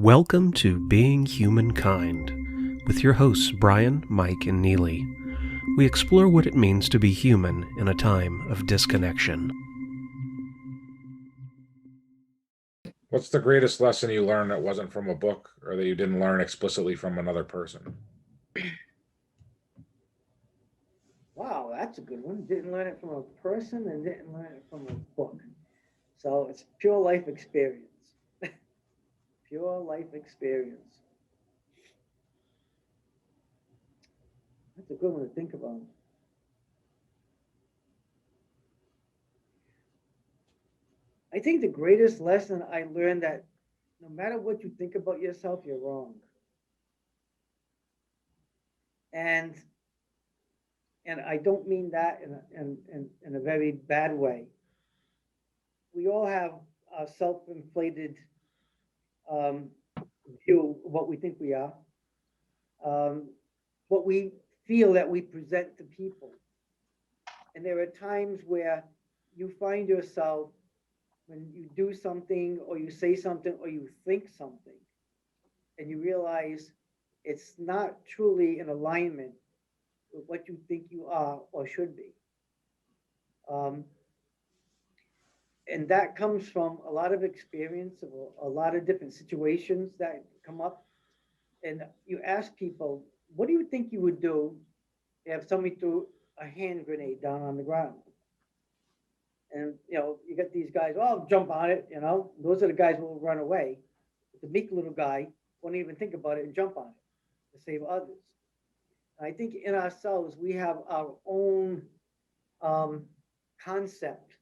Welcome to Being Humankind with your hosts Brian, Mike, and Neely. We explore what it means to be human in a time of disconnection. What's the greatest lesson you learned that wasn't from a book or that you didn't learn explicitly from another person? Wow, that's a good one. Didn't learn it from a person and didn't learn it from a book. So it's pure life experience. Pure life experience. That's a good one to think about. I think the greatest lesson I learned that no matter what you think about yourself, you're wrong. And and I don't mean that in a very bad way. We all have a self-inflated um, view of what we think we are, um, what we feel that we present to people. And there are times where you find yourself when you do something or you say something or you think something and you realize it's not truly in alignment with what you think you are or should be. Um, and that comes from a lot of experience of a lot of different situations that come up. And you ask people, what do you think you would do if somebody threw a hand grenade down on the ground? And you get these guys, oh, I'll jump on it. Those are the guys who will run away. But the meek little guy won't even think about it and jump on it to save others. And I think in ourselves, we have our own um, concept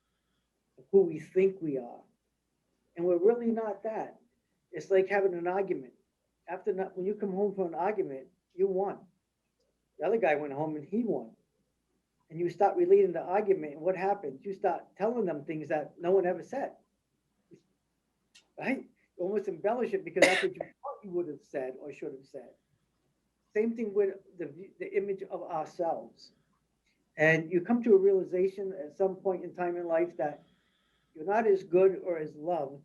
of who we think we are. And we're really not that. It's like having an argument. When you come home from an argument, you won. The other guy went home and he won. And you start relating the argument, and what happens? You start telling them things that no one ever said, right? You almost embellish it because that's what you thought you would have said or should have said. Same thing with the image of ourselves. And you come to a realization at some point in time in life that you're not as good or as loved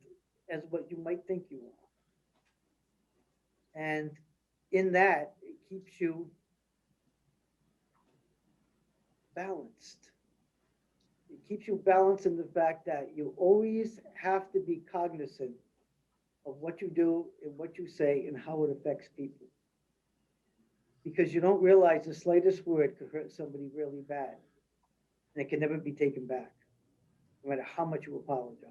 as what you might think you are. And in that, it keeps you balanced. It keeps you balanced in the fact that you always have to be cognizant of what you do and what you say and how it affects people. Because you don't realize the slightest word could hurt somebody really bad. And it can never be taken back, no matter how much you apologize.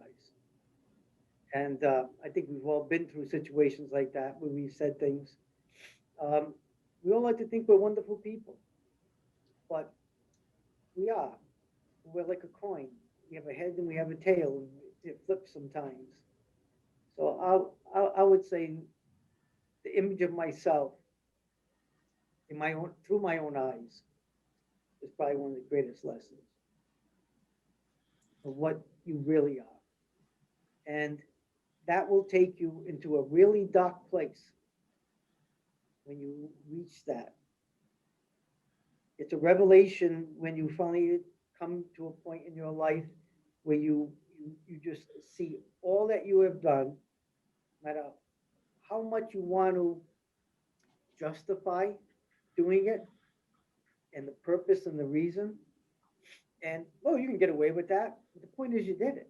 And I think we've all been through situations like that where we've said things. Um, we all like to think we're wonderful people, but we are. We're like a coin. We have a head and we have a tail, and it flips sometimes. So I would say the image of myself in my own through my own eyes is probably one of the greatest lessons of what you really are. And that will take you into a really dark place when you reach that. It's a revelation when you finally come to a point in your life where you just see all that you have done, no matter how much you want to justify doing it and the purpose and the reason. And well, you can get away with that. But the point is you did it.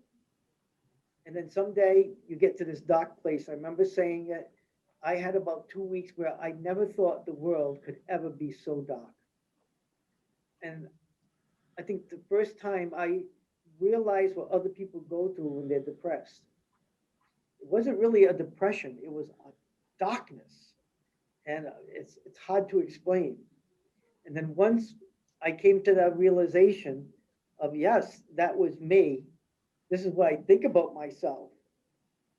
And then someday you get to this dark place. I remember saying it. I had about 2 weeks where I never thought the world could ever be so dark. And I think the first time I realized what other people go through when they're depressed, it wasn't really a depression, it was a darkness. And it's hard to explain. And then once I came to that realization of, yes, that was me. This is what I think about myself.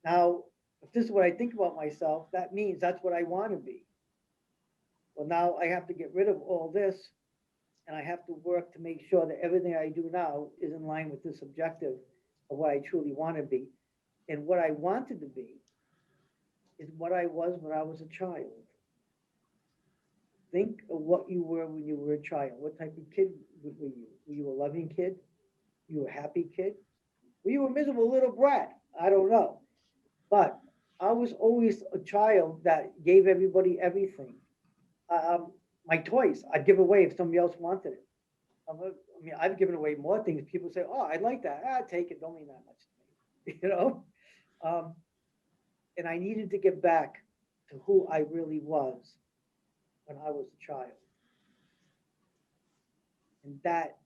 Now, if this is what I think about myself, that means that's what I want to be. Well, now I have to get rid of all this and I have to work to make sure that everything I do now is in line with this objective of what I truly want to be. And what I wanted to be is what I was when I was a child. Think of what you were when you were a child. What type of kid were you? Were you a loving kid? Were you a happy kid? Were you a miserable little brat? I don't know. But I was always a child that gave everybody everything. My toys, I'd give away if somebody else wanted it. I mean, I've given away more things. People say, "Oh, I like that. Ah, take it. Don't mean that much to me," you know. Um, and I needed to get back to who I really was when I was a child, and that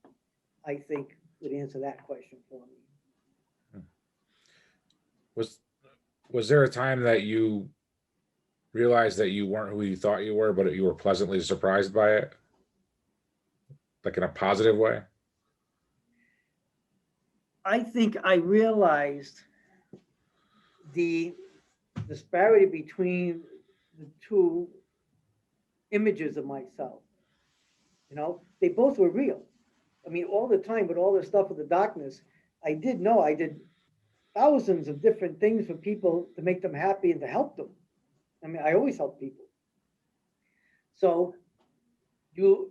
I think would answer that question for me. Was was there a time that you realized that you weren't who you thought you were, but you were pleasantly surprised by it, like in a positive way? I think I realized the disparity between the two images of myself. You know, they both were real. I mean, all the time with all the stuff of the darkness, I did know I did thousands of different things for people to make them happy and to help them. I mean, I always help people. So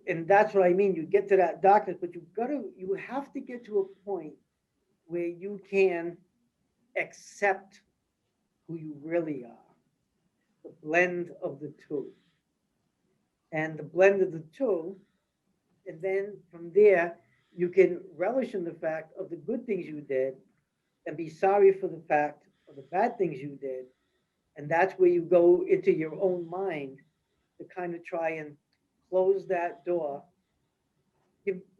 and that's what I mean. You get to that darkness, but you have to get to a point where you can accept who you really are, the blend of the two. And the blend of the two, and then from there, you can relish in the fact of the good things you did and be sorry for the fact of the bad things you did. And that's where you go into your own mind to kind of try and close that door,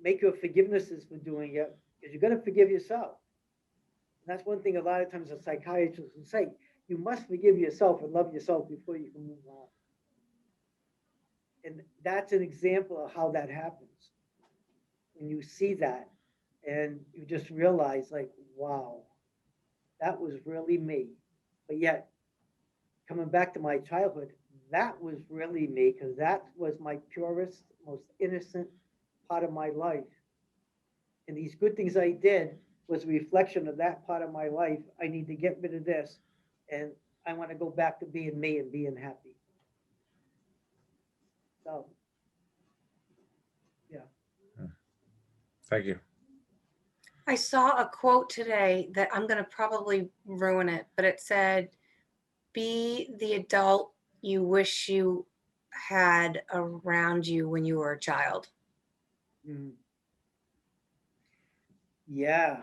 make your forgivenesses for doing it, because you're going to forgive yourself. And that's one thing a lot of times a psychiatrist will say, you must forgive yourself and love yourself before you can move on. And that's an example of how that happens. When you see that and you just realize, like, wow, that was really me. But yet, coming back to my childhood, that was really me because that was my purest, most innocent part of my life. And these good things I did was a reflection of that part of my life. I need to get rid of this. And I want to go back to being me and being happy. So, yeah. Thank you. I saw a quote today that I'm going to probably ruin it, but it said, be the adult you wish you had around you when you were a child. Mm. Yeah.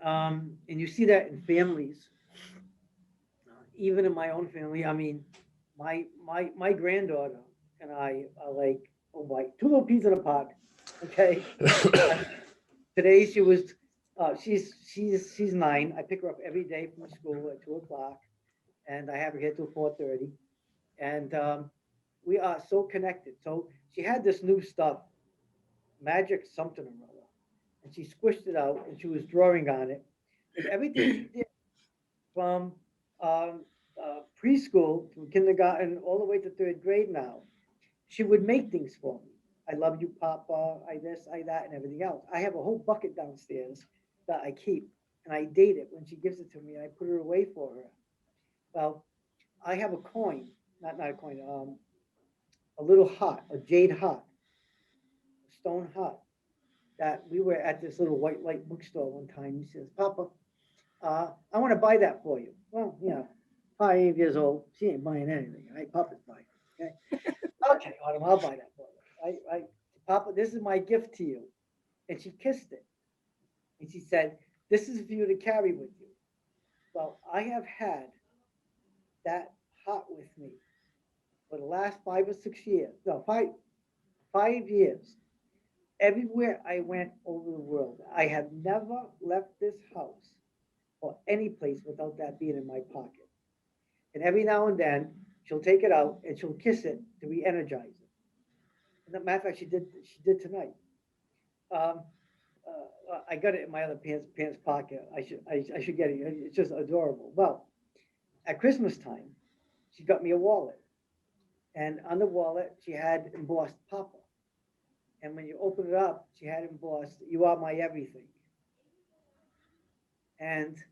And you see that in families, even in my own family. I mean, my granddaughter and I are like, oh boy, two little peas in a pod. Okay. Today she was, she's 9. I pick her up every day from school at 2 o'clock, and I have her here till 4:30, and we are so connected. So she had this new stuff, magic something or other, and she squished it out, and she was drawing on it, and everything she did from um, preschool to kindergarten all the way to 3rd grade now, she would make things for me. I love you, Papa. I this, I that, and everything else. I have a whole bucket downstairs that I keep, and I date it when she gives it to me. I put it away for her. Well, I have a coin, not a coin, a little heart, a jade heart, a stone heart. That we were at this little white light bookstore one time. He says, "Papa, I want to buy that for you." Well, 5 years old, she ain't buying anything. Right? Papa's buying. Okay, okay, Autumn, I'll buy that for you. Papa, this is my gift to you. And she kissed it. And she said, "This is for you to carry with you." Well, I have had that heart with me for the last 5 or 6 years. No, 5 years. Everywhere I went over the world, I have never left this house or any place without that being in my pocket. And every now and then, she'll take it out and she'll kiss it to re-energize it. And as a matter of fact, she did tonight. Um, I got it in my other pants pocket. I should get it. It's just adorable. Well, at Christmas time, she got me a wallet, and on the wallet she had embossed Papa. And when you open it up, she had embossed, "You are my everything." And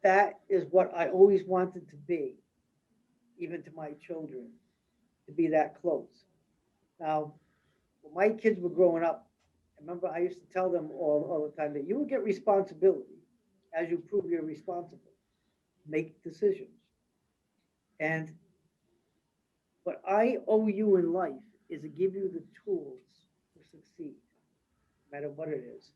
that is what I always wanted to be, even to my children, to be that close. Now, when my kids were growing up, I remember I used to tell them all the time that you will get responsibility as you prove you're responsible. make decisions. And what I owe you in life is to give you the tools to succeed, no matter what it is,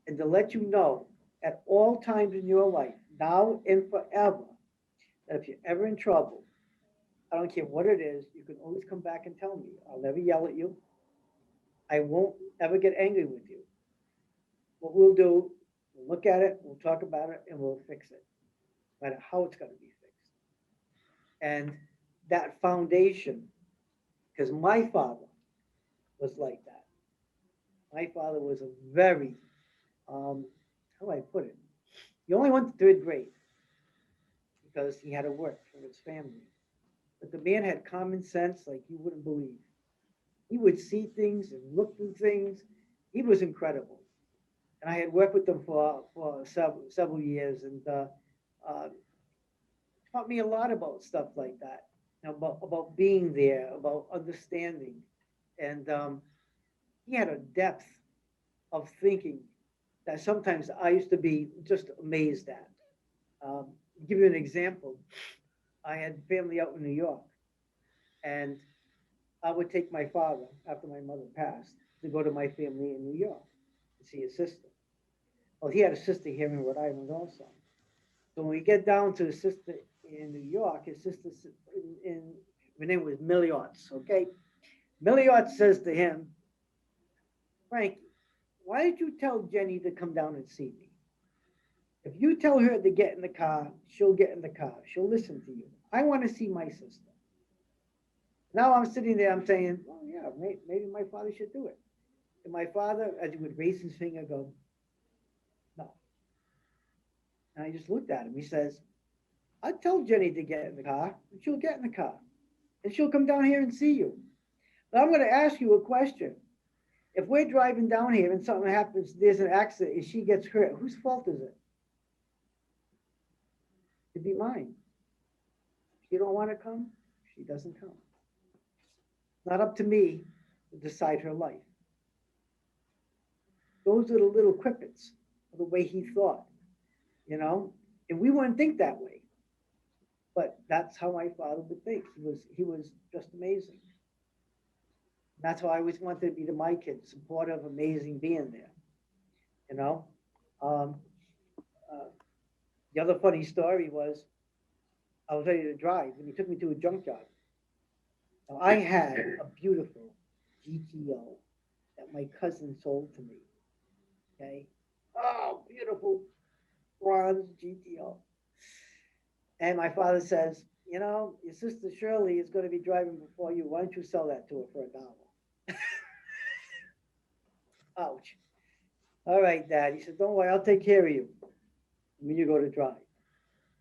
and to let you know at all times in your life, now and forever, that if you're ever in trouble, I don't care what it is, you can always come back and tell me. I'll never yell at you. I won't ever get angry with you. What we'll do, we'll look at it, we'll talk about it, and we'll fix it, no matter how it's going to be fixed. And that foundation, because my father was like that. My father was a very, how do I put it? He only went to third grade because he had to work for his family. But the man had common sense like you wouldn't believe. He would see things and look through things. He was incredible. And I had worked with him for several years, and taught me a lot about stuff like that, about being there, about understanding. And he had a depth of thinking that sometimes I used to be just amazed at. Give you an example. I had family out in New York, and I would take my father after my mother passed to go to my family in New York to see his sister. Well, he had a sister here in Rhode Island also. So when we get down to his sister in New York, his sister her name was Milliotts, okay? Milliotts says to him, Frankie, why did you tell Jenny to come down and see me? If you tell her to get in the car, she'll get in the car. She'll listen to you. I want to see my sister. Now I'm sitting there, I'm saying, well, yeah, maybe my father should do it. And my father, as he would raise his finger, go, no. And I just looked at him. He says, I tell Jenny to get in the car, and she'll get in the car. And she'll come down here and see you. But I'm going to ask you a question. If we're driving down here and something happens, there's an accident, and she gets hurt, whose fault is it? It'd be mine. If she don't want to come, she doesn't come. Not up to me to decide her life. Those are the little quippets of the way he thought, and we wouldn't think that way. But that's how my father would think. He was just amazing. That's how I always wanted to be to my kids, supportive, amazing, being there. The other funny story was I was ready to drive and he took me to a junkyard. Now, I had a beautiful GTO that my cousin sold to me. Okay. Oh, beautiful bronze GTO. And my father says, your sister Shirley is going to be driving before you. Why don't you sell that to her for $1? Ouch. All right, Dad. He said, don't worry, I'll take care of you when you go to drive.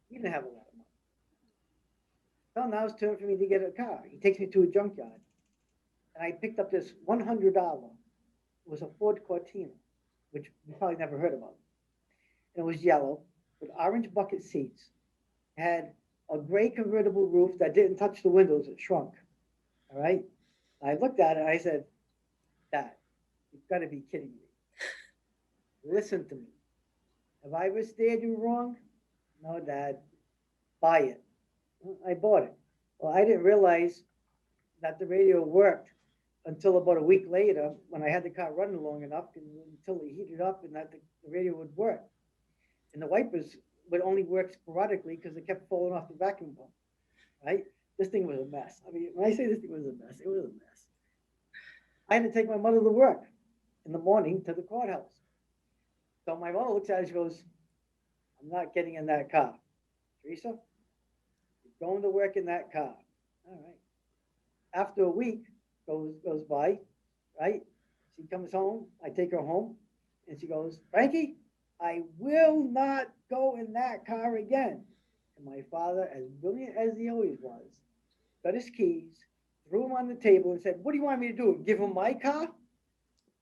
He didn't have a lot of money. Well, now it's time for me to get a car. He takes me to a junkyard. And I picked up this $100. It was a Ford Cortina, which you probably never heard about. And it was yellow with orange bucket seats. It had a gray convertible roof that didn't touch the windows. It shrunk. All right. I looked at it and I said, Dad, you've got to be kidding me. Listen to me. Have I ever steered you wrong? No, Dad. Buy it. I bought it. Well, I didn't realize that the radio worked until about a week later when I had the car running long enough until it heated up and that the radio would work. And the wipers would only work sporadically because it kept falling off the vacuum pump, right? This thing was a mess. I mean, when I say this thing was a mess, it was a mess. I had to take my mother to work in the morning to the courthouse. So my mother looks at it, she goes, I'm not getting in that car. Teresa, you're going to work in that car. All right. After a week goes by, right? She comes home, I take her home, and she goes, Frankie, I will not go in that car again. And my father, as brilliant as he always was, got his keys, threw them on the table and said, what do you want me to do? Give him my car?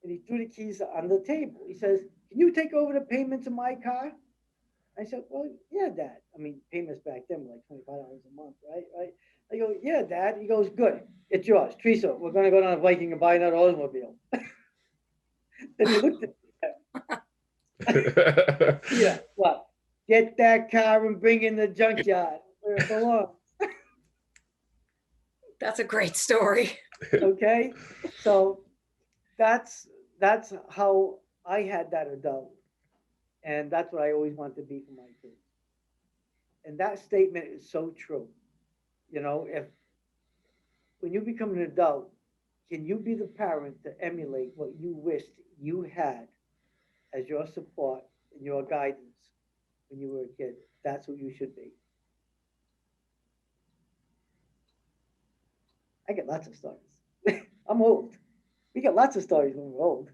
And he threw the keys on the table. He says, can you take over the payments of my car? I said, well, yeah, Dad. I mean, payments back then were like $25 a month, right? I go, yeah, Dad. He goes, good. It's yours. Teresa, we're going to go down to Viking and buy another automobile. Then he looked at me. Yeah, what? Get that car and bring in the junkyard where it belongs. That's a great story. Okay, so that's how I had that adult, and that's what I always want to be for my kids. And that statement is so true. You know, if when you become an adult, can you be the parent to emulate what you wished you had as your support and your guidance when you were a kid? That's what you should be. I get lots of stories. I'm old. We get lots of stories when we're old.